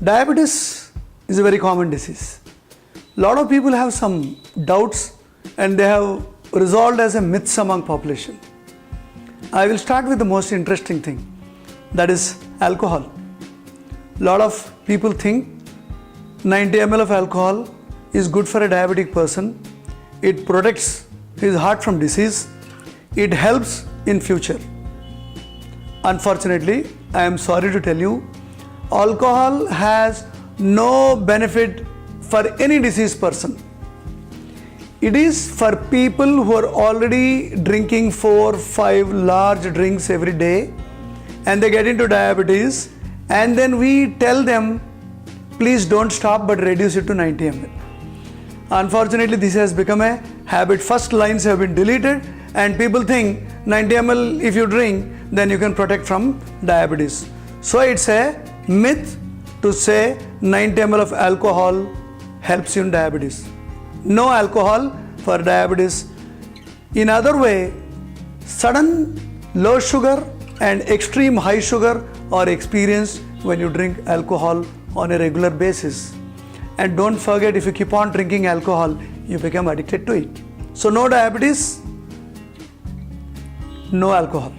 Diabetes is a very common disease. A lot of people have some doubts and they have resolved as a myths among population. I will start with the most interesting thing, that is alcohol. A lot of people think 90 ml of alcohol is good for a diabetic person. It protects his heart from disease. It helps in future. Unfortunately, I am sorry to tell you, alcohol has no benefit for any diseased person. It is for people who are already drinking 4-5 large drinks every day and they get into diabetes, and then we tell them, please don't stop but reduce it to 90 ml. Unfortunately, this has become a habit. First lines have been deleted and people think 90 ml if you drink, then you can protect from diabetes. So it's a myth to say 90 ml of alcohol helps you in diabetes. No alcohol for diabetes. In other way, sudden low sugar and extreme high sugar are experienced when you drink alcohol on a regular basis. And don't forget, if you keep on drinking alcohol, you become addicted to it. So no diabetes, no alcohol.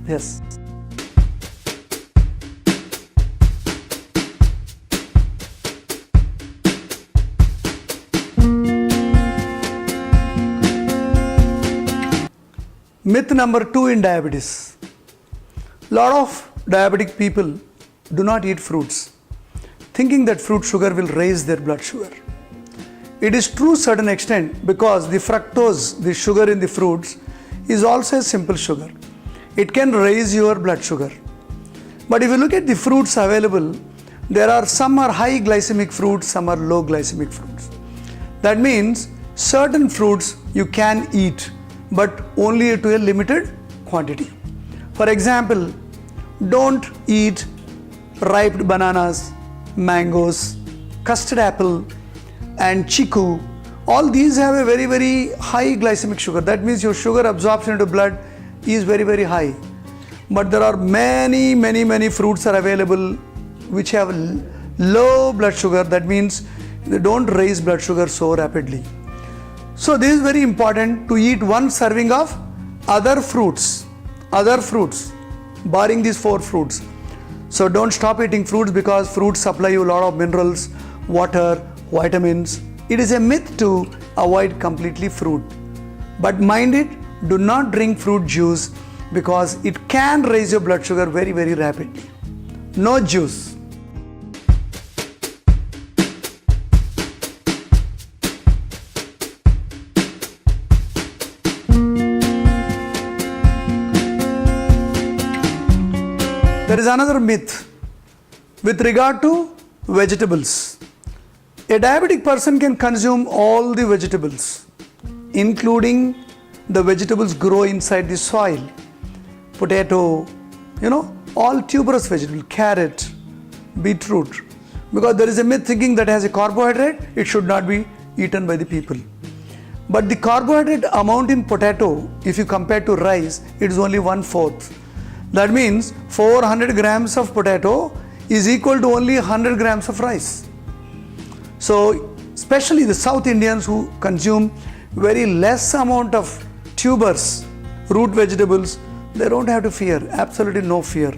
Yes. Myth number 2 in diabetes. Lot of diabetic people do not eat fruits, thinking that fruit sugar will raise their blood sugar. It is true to a certain extent because the fructose, the sugar in the fruits, is also a simple sugar. It can raise your blood sugar. But if you look at the fruits available, there are some are high glycemic fruits, some are low glycemic fruits. That means certain fruits you can eat, but only to a limited quantity. For example, don't eat ripe bananas, mangoes, custard apple and chiku. All these have a very, very high glycemic sugar. That means your sugar absorption into blood is very, very high. But there are many fruits are available which have low blood sugar. That means they don't raise blood sugar so rapidly. So this is very important to eat one serving of other fruits, barring these 4 fruits. So don't stop eating fruits because fruits supply you a lot of minerals, water, vitamins. It is a myth to avoid completely fruit. But mind it, do not drink fruit juice because it can raise your blood sugar very, very rapidly. No juice. There is another myth with regard to vegetables. A diabetic person can consume all the vegetables, including the vegetables grow inside the soil. Potato, all tuberous vegetable, carrot, beetroot. Because there is a myth thinking that has a carbohydrate, it should not be eaten by the people. But the carbohydrate amount in potato, if you compare to rice, it is only 1/4. That means 400 grams of potato is equal to only 100 grams of rice. So, especially the South Indians who consume very less amount of tubers, root vegetables, they don't have to fear, absolutely no fear.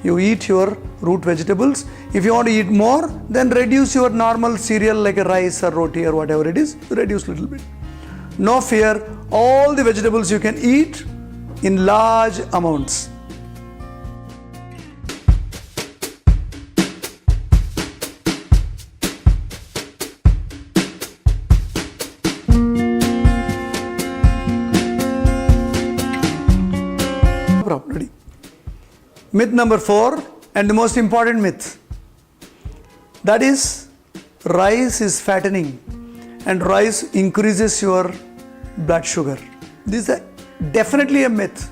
You eat your root vegetables. If you want to eat more, then reduce your normal cereal like a rice or roti or whatever it is, reduce a little bit. No fear, all the vegetables you can eat in large amounts. Ready. Myth number 4 and the most important myth, that is rice is fattening and rice increases your blood sugar. This is definitely a myth.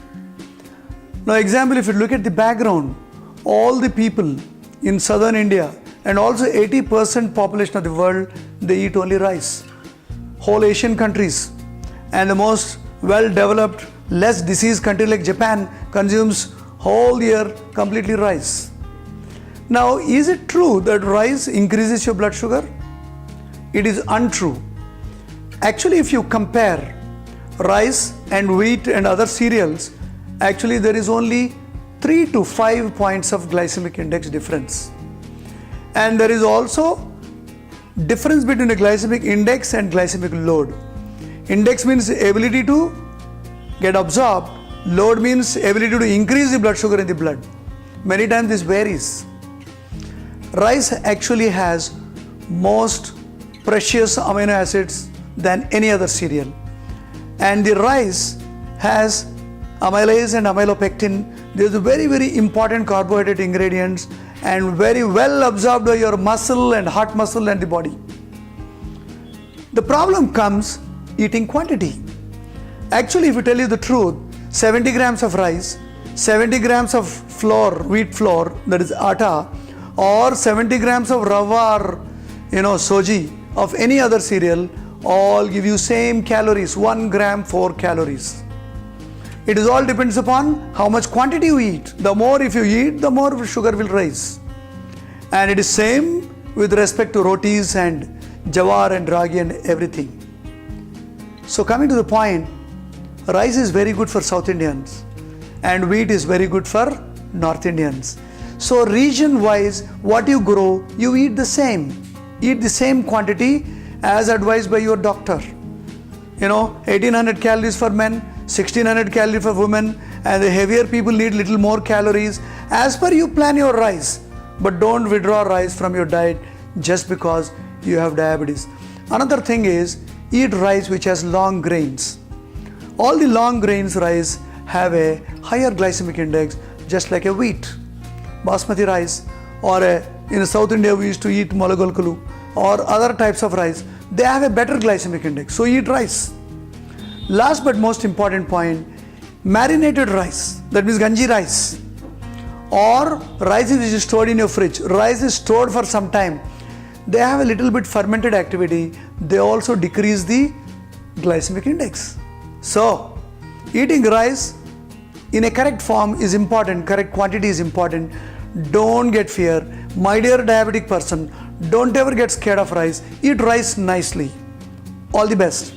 Now example, if you look at the background, all the people in southern India and also 80% population of the world, they eat only rice. Whole Asian countries and the most well-developed, less diseased country like Japan consumes whole year completely rice. Now, is it true that rice increases your blood sugar? It is untrue. Actually, if you compare rice and wheat and other cereals, actually there is only 3 to 5 points of glycemic index difference. And there is also difference between the glycemic index and glycemic load. Index means ability to get absorbed. Load means ability to increase the blood sugar in the blood. Many times this varies. Rice actually has most precious amino acids than any other cereal. And the rice has amylase and amylopectin. These are very, very important carbohydrate ingredients and very well absorbed by your muscle and heart muscle and the body. The problem comes eating quantity. Actually, if you tell you the truth, 70 grams of rice, 70 grams of flour, wheat flour, that is atta, or 70 grams of rava or soji of any other cereal, all give you same calories, 1 gram 4 calories. It is all depends upon how much quantity you eat. The more if you eat, the more sugar will rise. And it is same with respect to rotis and jawar and ragi and everything. So coming to the point, rice is very good for South Indians and wheat is very good for North Indians. So region wise, what you grow, you eat the same. Eat the same quantity as advised by your doctor. 1800 calories for men, 1600 calories for women, and the heavier people need little more calories. As per you plan your rice, but don't withdraw rice from your diet just because you have diabetes. Another thing is, eat rice which has long grains. All the long grains rice have a higher glycemic index, just like a wheat. Basmati rice, or in South India we used to eat Molagolkulu, or other types of rice, they have a better glycemic index. So eat rice. Last but most important point, marinated rice, that means ganji rice, or rice which is stored in your fridge. Rice is stored for some time. They have a little bit fermented activity. They also decrease the glycemic index. So eating rice in a correct form is important, correct quantity is important. Don't get fear. My dear diabetic person, don't ever get scared of rice. Eat rice nicely. All the best.